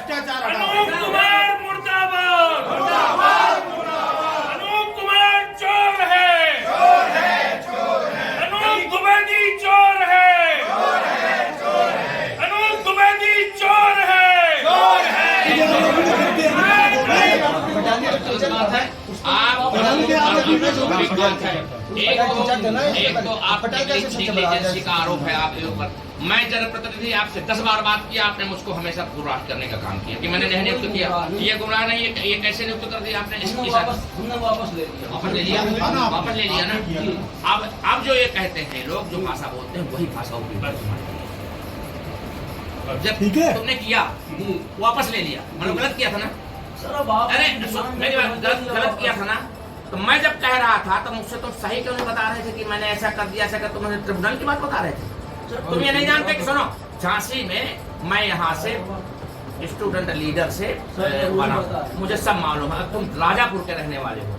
भ्रष्टाचार अनूप कुमार मुर्दाबाद, अनूप कुमार चोर है, अनूप द्विवेदी चोर है, अनूप द्विवेदी चोर है। एक तो आप एजेंसी का आरोप है आपके ऊपर। मैं जनप्रतिनिधि आपसे 10 बार बात किया, आपने मुझको हमेशा गुमराह करने का काम किया कि मैंने नहीं नियुक्त किया। ये गुमराह नहीं, ये कैसे नियुक्त कर दिया आपने? वापस ले लिया ना। अब जो ये कहते हैं लोग, जो भाषा बोलते हैं वही भाषा उपयोग जब तुमने किया वापस ले लिया, मतलब गलत किया था ना। अरे मेरी बात, गलत किया था ना। तो मैं जब कह रहा था तो मुझसे तुम सही क्यों नहीं बता रहे थे कि मैंने ऐसा कर दिया, ऐसा कर? तुम मुझे ट्रिब्यूनल की बात बता रहे थे। तुम ये नहीं जानते कि सुनो, झांसी में मैं यहाँ से स्टूडेंट लीडर से बना, मुझे सब मालूम है। तुम राजापुर के रहने वाले हो।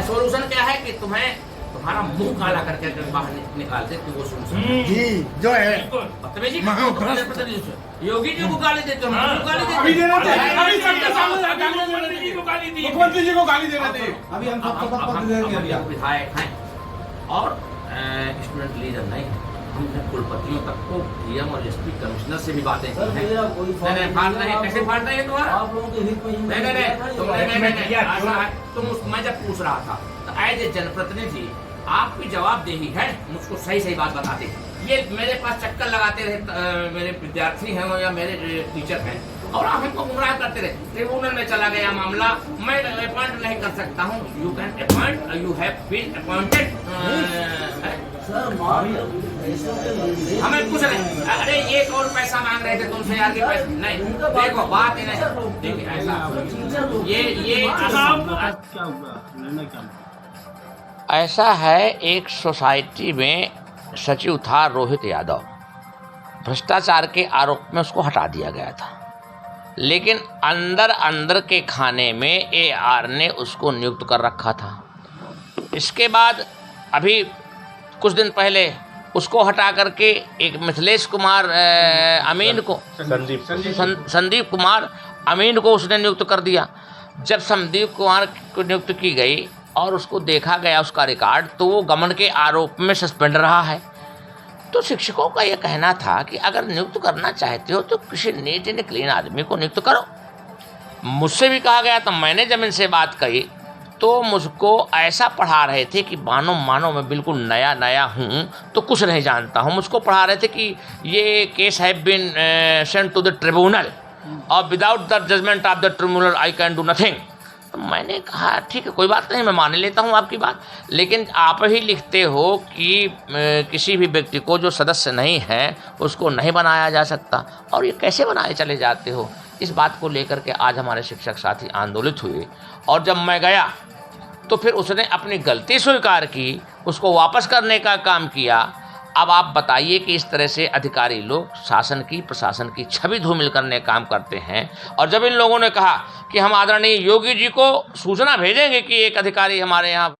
सोल्यूशन क्या है कि तुम्हारा मुंह काला करके बाहर निकाल दे, तो वो सोल्यूशन जी जो है। योगी जी को गाली देते हो, गाली देते मुख्यमंत्री जी को गाली देना चाहिए। अभी हम विधायक हैं और स्टूडेंट लीडर नहीं है। हमने कुलपतियों तक को डीएम और एसपी कमिश्नर से भी बातें की हैं। नहीं फाड़ रहे हैं, कैसे फाड़ रहे हैं तुम्हारा? मैं जब पूछ रहा था तो एज ए जनप्रतिनिधि आपकी जवाबदेही है मुझको सही सही बात बताते। ये मेरे पास चक्कर लगाते रहे, मेरे विद्यार्थी हैं या मेरे टीचर हैं, और आप हमको गुमराह करते रहे। ट्रिब्यूनल में चला गया मामला, मैं अपॉइंट नहीं कर सकता हूँ। You can appoint, you have been appointed. हमें कुछ नहीं, अरे एक और पैसा मांग रहे थे तुमसे यार के पैसे नहीं। देखो बात ही नहीं, देखिए ऐसा ऐसा है। एक सोसाइटी में सचिव था रोहित यादव, भ्रष्टाचार के आरोप में उसको हटा दिया गया था, लेकिन अंदर के खाने में AR ने उसको नियुक्त कर रखा था। इसके बाद अभी कुछ दिन पहले उसको हटा करके एक मिथिलेश कुमार अमीन को, संदीप कुमार अमीन को उसने नियुक्त कर दिया। जब संदीप कुमार को नियुक्त की गई और उसको देखा गया उसका रिकॉर्ड, तो वो गबन के आरोप में सस्पेंड रहा है। तो शिक्षकों का ये कहना था कि अगर नियुक्त करना चाहते हो तो किसी नीट एंड क्लीन आदमी को नियुक्त करो। मुझसे भी कहा गया, तो मैंने जब इनसे बात कही तो मुझको ऐसा पढ़ा रहे थे कि मानो मैं बिल्कुल नया हूँ तो कुछ नहीं जानता हूँ। मुझको पढ़ा रहे थे कि ये case have been sent to the tribunal और without the judgment of the tribunal I can do nothing. तो मैंने कहा ठीक है, कोई बात नहीं, मैं मान लेता हूँ आपकी बात, लेकिन आप ही लिखते हो कि किसी भी व्यक्ति को जो सदस्य नहीं है उसको नहीं बनाया जा सकता, और ये कैसे बनाए चले जाते हो। इस बात को लेकर के आज हमारे शिक्षक साथी आंदोलित हुए, और जब मैं गया तो फिर उसने अपनी गलती स्वीकार की, उसको वापस करने का काम किया। अब आप बताइए कि इस तरह से अधिकारी लोग शासन की, प्रशासन की छवि धूमिल करने काम करते हैं। और जब इन लोगों ने कहा कि हम आदरणीय योगी जी को सूचना भेजेंगे कि एक अधिकारी हमारे यहाँ